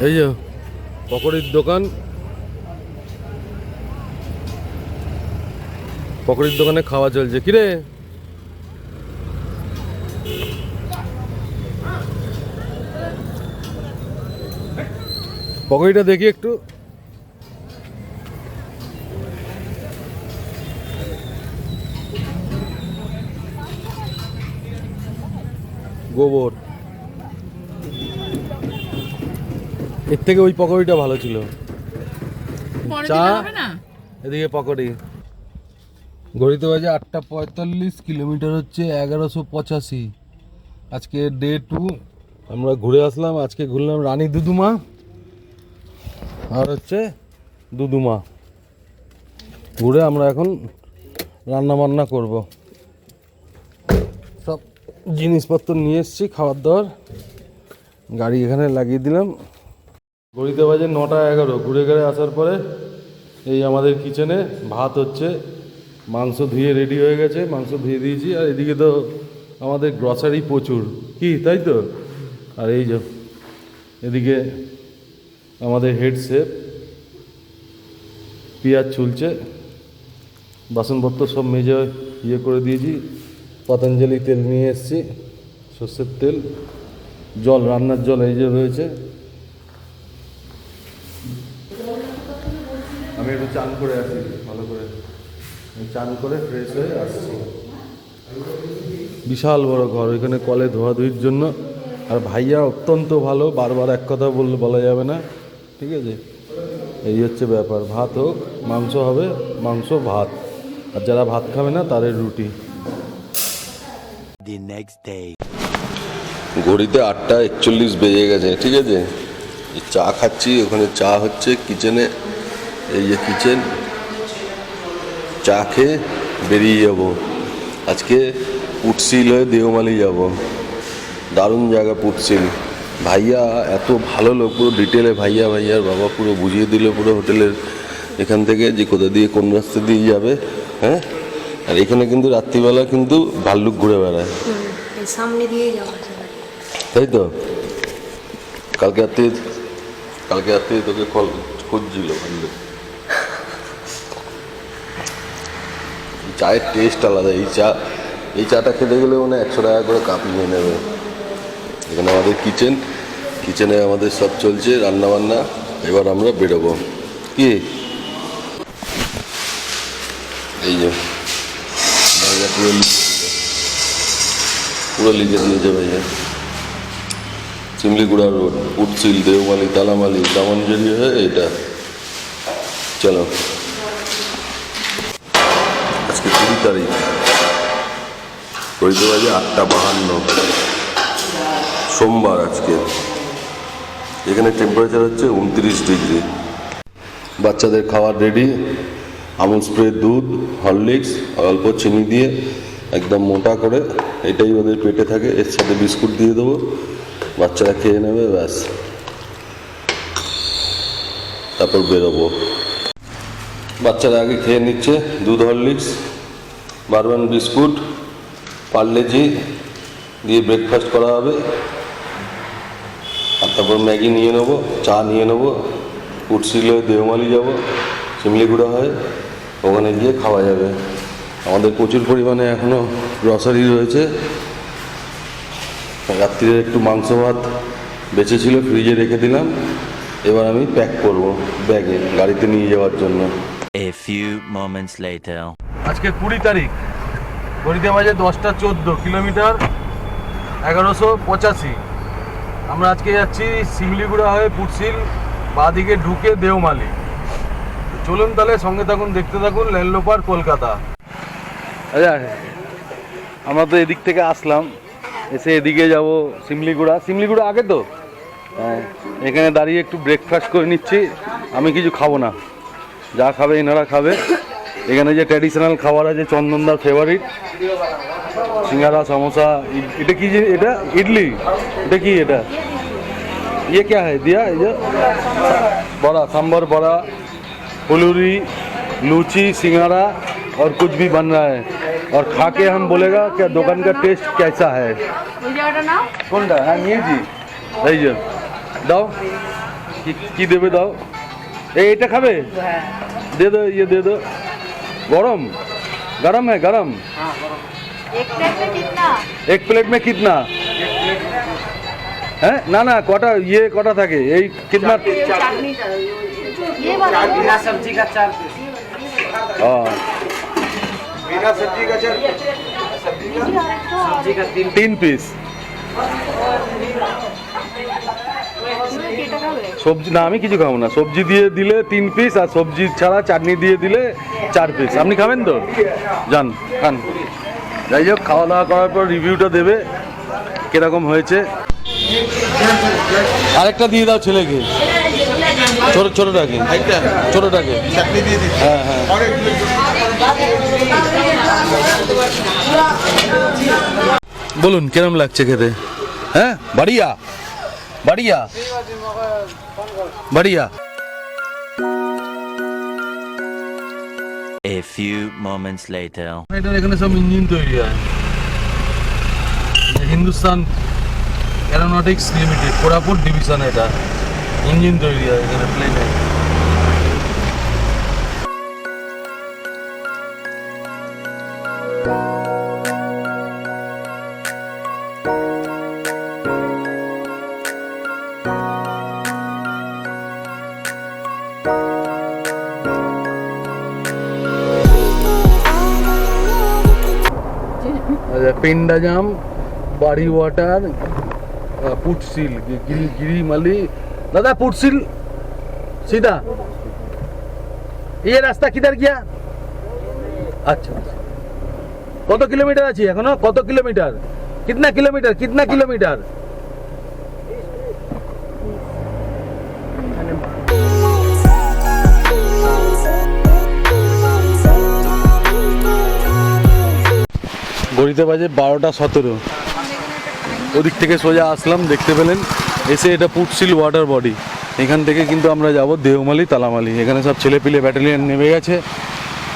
এই যে পকোড়ির দোকান, পকোড়ির দোকানে খাওয়া চলছে। কিরে পকোড়িটা দেখি একটু। গোবর, এর থেকে ওই পকোড়িটা ভালো ছিল। চা, এদিকে পকোড়ি। ঘড়িতে বাজে 8:45, কিলোমিটার হচ্ছে 1185। আজকে ডে 2, আমরা ঘুরে আসলাম। আজকে ঘুরলাম রানী দুদুমা আর হচ্ছে দুদুমা। ঘুরে আমরা এখন রান্না বান্না করব। সব জিনিসপত্র নিয়ে এসেছি, খাবার দাবার গাড়ি এখানে লাগিয়ে দিলাম। ঘড়িতে বাজে 9:11। ঘুরে ঘুরে আসার পরে এই আমাদের কিচেনে ভাত হচ্ছে, মাংস ধুয়ে রেডি হয়ে গেছে, মাংস ধুয়ে দিয়েছি। আর এদিকে তো আমাদের গ্রসারি প্রচুর, কি তাই তো? আর এই যে এদিকে আমাদের হেড শেফ পেঁয়াজ ছুলছে, বাসনপত্র সব মেজে ইয়ে করে দিয়েছি। পতঞ্জলি তেল নিয়ে এসেছি, সর্ষের তেল, জল, রান্নার জল এই যে রয়েছে। আমি একটু চান করে আসি, ভালো করে চান করে ফ্রেশ হয়ে আসছি। বিশাল বড় ঘর, এখানে কলে ধোয়াধুয়ির জন্য। আর ভাইয়া অত্যন্ত ভালো, বারবার এক কথা বলা যাবে না, ঠিক আছে? এই হচ্ছে ব্যাপার। ভাত হোক, মাংস হবে, মাংস ভাত, আর যারা ভাত খাবে না তাদের রুটি। ঘড়িতে 8:41 বেজে গেছে, ঠিক আছে? চা খাচ্ছি, ওখানে চা হচ্ছে কিচেনে। এই যে কিচেন, চা খেয়ে বেরিয়ে যাব। আজকে পুটসিল হয়ে দেওমালি যাব। দারুণ জায়গা পুটসিল। ভাইয়া এত ভালো লোক, পুরো ডিটেলে ভাইয়ার বাবা পুরো বুঝিয়ে দিল পুরো হোটেলের এখান থেকে যে কোথা দিয়ে কোন রাস্তা দিয়ে যাবে। হ্যাঁ, আর এখানে কিন্তু রাত্রিবেলা কিন্তু ভাল্লুক ঘুরে বেড়ায়, সামনে দিয়ে যাওয়া, তাই তো? কালকে রাত্রে তোকে খুঁজছিল ভাল্লুক। চায়ের টেস্ট আলাদা। এই চাটা খেতে গেলে মানে 100 টাকা করে কাপ নিয়ে নেবে। এখানে আমাদের কিচেনে আমাদের সব চলছে রান্নাবান্না। এবার আমরা বেরোবো। কি এই যে ভাইয়া পুরো লিখে দিয়েছে ভাইয়া। চিমলিগুড়া রোড, পুটসিল, দেওমালি, তালামালি, দামনজেরি হয়ে এটা। চলো, আজকে 20 তারিখ, ঘড়িতে বাজে 8:52, সোমবার আজকে। এখানে টেম্পারেচার হচ্ছে 29 ডিগ্রি। বাচ্চাদের খাবার রেডি। আমুল স্প্রে, দুধ, হরলিক্স, অল্প চিনি দিয়ে একদম মোটা করে, এটাই ওদের পেটে থাকে। এর সাথে বিস্কুট দিয়ে দেবো, বাচ্চারা খেয়ে নেবে, ব্যাস। তারপর বেরোবো। বাচ্চারা আগে খেয়ে নিচ্ছে দুধ, হরলিক্স, বারবান বিস্কুট, পার্লেজি দিয়ে ব্রেকফাস্ট করা হবে। আর তারপর ম্যাগি নিয়ে নেবো, চা নিয়ে নেবো। পুটসিল হয়ে দেওমালি যাবো, চিমলিগুড়া হয়, ওখানে গিয়ে খাওয়া যাবে। আমাদের প্রচুর পরিমাণে এখনও গ্রসারি রয়েছে। রাত্রিরে একটু মাংস ভাত বেঁচে ছিল, ফ্রিজে রেখে দিলাম। এবার আমি প্যাক করব ব্যাগে, গাড়িতে নিয়ে যাওয়ার জন্য। A few moments later. আজকে 20 তারিখ, ঘড়িতে বাজে 10:14, কিলোমিটার 1185। আমরা আজকে যাচ্ছি শিমলিগুড়া হয়ে পুটসিল, বাঁদিকে ঢুকে দেওমালি। চলুন তাহলে, সঙ্গে থাকুন, দেখতে থাকুন লেনলোপার কলকাতা। আচ্ছা, আমরা তো এদিক থেকে আসলাম, এসে এদিকে যাব শিমলিগুড়া আগে তো। হ্যাঁ, এখানে দাঁড়িয়ে একটু ব্রেকফাস্ট করে নিচ্ছি। আমি কিছু খাবো না, যা খাবে এনারা খাবে। এখানে যে ট্র্যাডিশনাল খাবার আছে, চন্দনদার ফেভারিট, সিঙ্গারা, সমোসা। এটা কি, যে এটা ইডলি, এটা কি, এটা ये क्या है दिया? ये बड़ा सांभर, बड़ा फुलूरी, लूची, सिंगारा और कुछ भी बन रहा है। और खा के हम बोलेगा क्या दुकान का टेस्ट कैसा है। कौन हाँ, ये जी दाओ কি দেবে দাও? এইটা খাবে? दे दो ये दे दो। गरम गरम है गरम। एक प्लेट में कितना? एक प्लेट में कितना है? ना ना कोटा ये कोटा था के यही कितना? चाटनी ये वाला बिना सब्जी का 4 पीस। हाँ बिना सब्जी का 4 पीस। सब्जी का 3 पीस। সবজি না আমি কিছু খাবো না, সবজি দিয়ে দিলে 3 পিস আর সবজি ছাড়া চাটনি দিয়ে দিলে 4 পিস। আপনি খাবেন তো? যান খান। যাই হোক, খাওয়া দাওয়া করার পর রিভিউটা দেবে কিরকম হয়েছে। আরেকটা দিয়ে দাও ছেলেকে, ছোটটাকে ছোটটাকে चटनी দিয়ে দিচ্ছি। হ্যাঁ হ্যাঁ। বলুন কিরম লাগছে খেতে? হ্যাঁ বাড়িয়া বাড়িয়া বাড়িয়া। A few moments later. এটার এখানে সব ইঞ্জিন তৈরি হয়। Hindustan aeronautics limited Koraput division, এটা ইঞ্জিন তৈরি হয় এখানে প্লেনে। पिंडाजाम बाड़ी वाटर पुटसिल गिरिमाली। दादा पुटसिल सीधा ये रास्ता किधर गया? अच्छा কত কিলোমিটার আছে এখনো? কত কিলোমিটার? কিতনা কিলোমিটার? কিতনা কিলোমিটার? ঘড়িতে বাজে 12:17। ওদিক থেকে সোজা আসলাম, দেখতে পেলেন এসে এটা পুটসিল ওয়াটার বডি। এখান থেকে কিন্তু আমরা যাব দেওমালি তালামালি। এখানে সব ছেলেপিলে ব্যাটালিয়ন নেমে গেছে,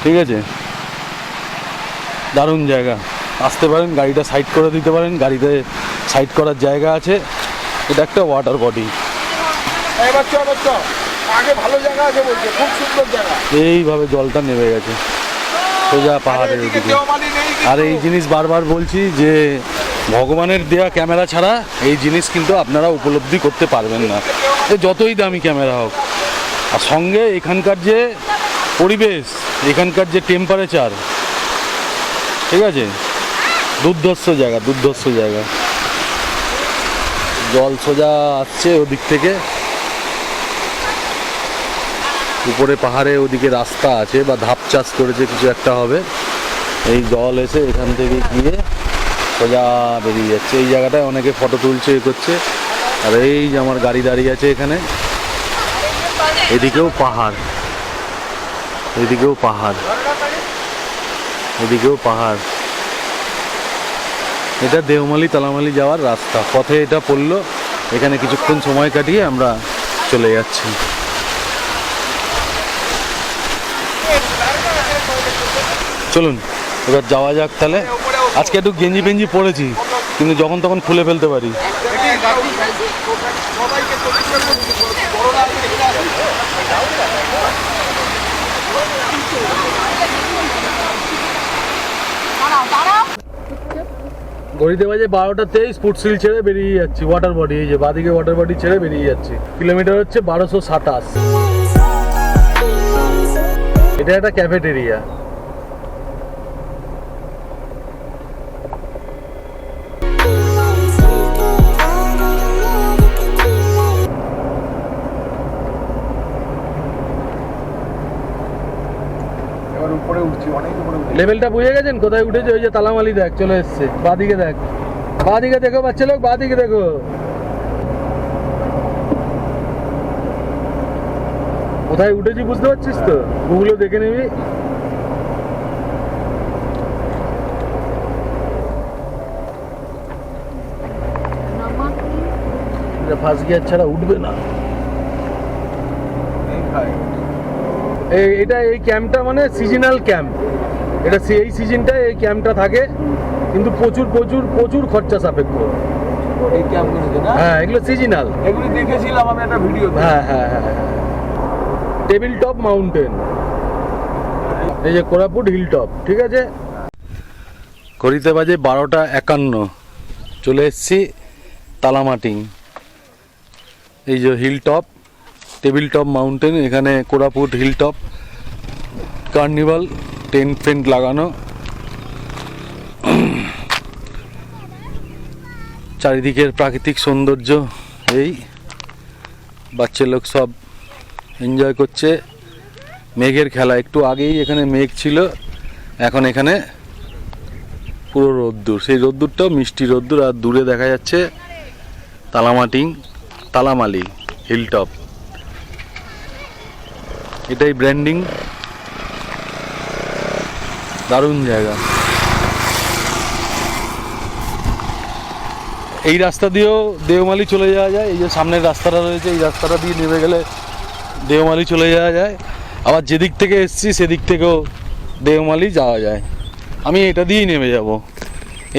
ঠিক আছে। দারুণ জায়গা, আসতে পারেন, গাড়িটা সাইড করে দিতে পারেন, গাড়িতে সাইড করার জায়গা আছে। এটা একটা ওয়াটার বডি। আগে ভালো জায়গা আছে বলছে, খুব সুন্দর জায়গা। এইভাবে জলটা নেমে গেছে সোজা পাহাড়ের ওদিকে। আর এই জিনিস বারবার বলছি যে ভগবানের দেয়া ক্যামেরা ছাড়া এই জিনিস কিন্তু আপনারা উপলব্ধি করতে পারবেন না, যতই দামি ক্যামেরা হোক। আর সঙ্গে এখানকার যে পরিবেশ, এখানকার যে টেম্পারেচার, ঠিক আছে, দুর্ধর্ষ জায়গা, দুর্ধর্ষ জায়গা। জল সোজা আসছে ওদিক থেকে, উপরে পাহাড়ে ওদিকে রাস্তা আছে বা ধাপ চাষ করেছে, কিছু একটা হবে। এই জল এসে এখান থেকে গিয়ে সোজা বেরিয়ে যাচ্ছে। এই জায়গাটায় অনেকে ফটো তুলছে, এ করছে। আর এই যে আমার গাড়ি দাঁড়িয়ে আছে এখানে, এদিকেও পাহাড়, এদিকেও পাহাড়, এদিকেও পাহাড়। এটা দেওমালি তালামালি যাওয়ার রাস্তা। পথে এটা পড়লো, এখানে কিছুক্ষণ সময় কাটিয়ে আমরা চলে যাচ্ছি। চলুন এবার যাওয়া যাক তাহলে। আজকে একটু গেঞ্জি ফেঞ্জি পরেছি, কিন্তু যখন তখন খুলে ফেলতে পারি। ঘড়িতে বাজে 12:23। পুটসিল ছেড়ে বেরিয়ে যাচ্ছি ওয়াটার বডি। এই যে বাদিকে ওয়াটার বডি ছেড়ে বেরিয়ে যাচ্ছি। কিলোমিটার হচ্ছে 1227। এটা একটা ক্যাফেটেরিয়া। উপরে উঠছি, অনেক উপরে উঠছি। লেভেলটা বুঝে গেছেন কোথায় উঠেছে? ওই যে তালামালি দেখ চলে এসছে। বাদিকে দেখ, বাদিকে দেখো বাচ্চা লোক, বাদিকে দেখো। কোথায় উঠেছি বুঝতে পারছিস তো? ওগুলো দেখে নিবি। ফার্স্ট গিয়ার ছাড়া উঠবে না। এটা এই ক্যাম্পটা মানে সিজনাল ক্যাম্প। এটা এই সিজনটায় এই ক্যাম্পটা থাকে, কিন্তু প্রচুর প্রচুর প্রচুর খরচা সাপেক্ষ। এই ক্যাম্পগুলোতে না হ্যাঁ এগুলো সিজনাল। এগুলি দেখেছিলাম আমি একটা ভিডিও হ্যাঁ হ্যাঁ হ্যাঁ টেবিল টপ মাউন্টেন, এই যে কোরাপুট হিল টপ, ঠিক আছে। ঘড়িতে বাজে 12:51, চলে এসেছি তালামাটিং। এই যে hill top, table top mountain, এখানে Koraput hill top, carnival, tent ফেন্ট লাগানো, চারিদিকের প্রাকৃতিক সৌন্দর্য। এই বাচ্চা লোক সব এনজয় করছে, মেঘের খেলা। একটু আগেই এখানে মেঘ ছিল, এখন এখানে পুরো রোদ্দুর, সেই রোদ্দুরটাও মিষ্টি রোদ্দুর। আর দূরে দেখা যাচ্ছে তালামালি হিল টপ, এটাই ব্র্যান্ডিং, দারুণ জায়গা। এই রাস্তা দিয়েও দেওমালি চলে যাওয়া যায়, এই যে সামনের রাস্তাটা রয়েছে, এই রাস্তাটা দিয়ে নেমে গেলে দেওমালি চলে যাওয়া যায়। আবার যেদিক থেকে এসছি সেদিক থেকেও দেওমালি যাওয়া যায়। আমি এটা দিয়েই নেমে যাব,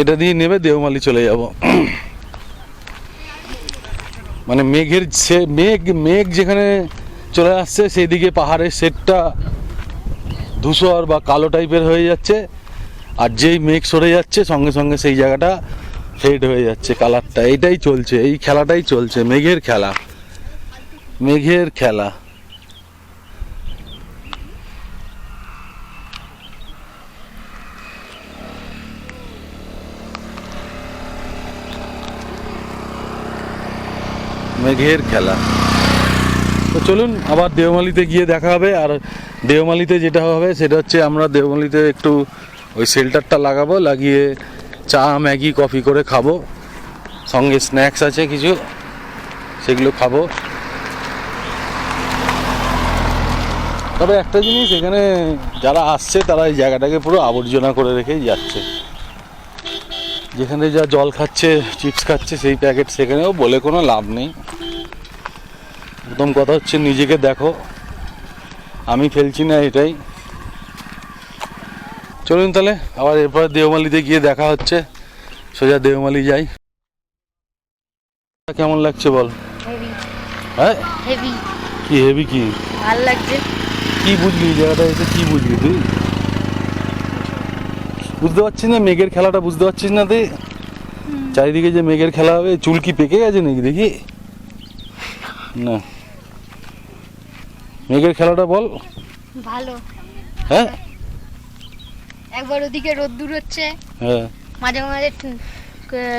এটা দিয়ে নেমে দেওমালি চলে যাব। মানে মেঘের মেঘ যেখানে চলে আসছে সেই দিকে পাহাড়ের শেডটা ধূসর বা কালো টাইপের হয়ে যাচ্ছে, আর যেই মেঘ সরে যাচ্ছে সঙ্গে সঙ্গে সেই জায়গাটা ফেড হয়ে যাচ্ছে কালারটা। এইটাই চলছে, এই খেলাটাই চলছে, মেঘের খেলা, মেঘের খেলা। মেঘের খেলা। তো চলুন আবার দেওমালিতে গিয়ে দেখা হবে। আর দেওমালিতে যেটা হবে সেটা হচ্ছে আমরা দেওমালিতে একটু ওই শেল্টারটা লাগাবো, লাগিয়ে চা ম্যাগি কফি করে খাবো, সঙ্গে স্ন্যাক্স আছে কিছু, সেগুলো খাবো। তবে একটা জিনিস, এখানে যারা আসছে তারা এই জায়গাটাকে পুরো আবর্জনা করে রেখেই যাচ্ছে। যেখানে যা জল খাচ্ছে, চিপস খাচ্ছে, সেই প্যাকেট সেখানেও বলে কোনো লাভ নেই। প্রথম কথা হচ্ছে নিজেকে দেখো, আমি ফেলছি না, এটাই। চলুন তাহলে আবার এরপর দেওমালিতে গিয়ে দেখা হচ্ছে, সোজা দেওমালি যাই। কেমন লাগছে বল? হেভি হ্যাঁ হেভি, কি হেভি? কি ভালো লাগছে। কি বুঝলি জায়গাটা এসে? কি বুঝলি তুই? বুঝতে পারছিস না মেঘের খেলাটা? বুঝতে পারছিস না তুই? চারিদিকে যে মেঘের খেলা হবে, চুল কি পেকে গেছে নাকি দেখি? না, মেঘের খেলাটা বল। ভালো। হ্যাঁ একবার ওদিকে রোদ্দুর হচ্ছে, হ্যাঁ মাঝে মাঝে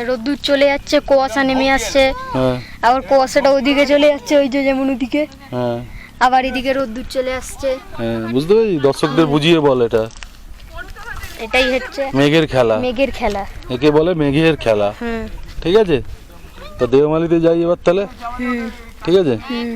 রোদ্দুর চলে যাচ্ছে, কুয়াশা নেমে আসছে, হ্যাঁ আবার কুয়াশাটা ওদিকে চলে যাচ্ছে, ওই যে যেমন ওদিকে, হ্যাঁ আবার এদিকে রোদ্দুর চলে আসছে। হ্যাঁ, বুঝতে পারছি। দর্শকদের বুঝিয়ে বল, এটা এটাই হচ্ছে মেঘের খেলা, মেঘের খেলা। একে বলে মেঘের খেলা। হুম ঠিক আছে, তো দেওমালিতে যাই এবার তাহলে। হুম ঠিক আছে, হুম।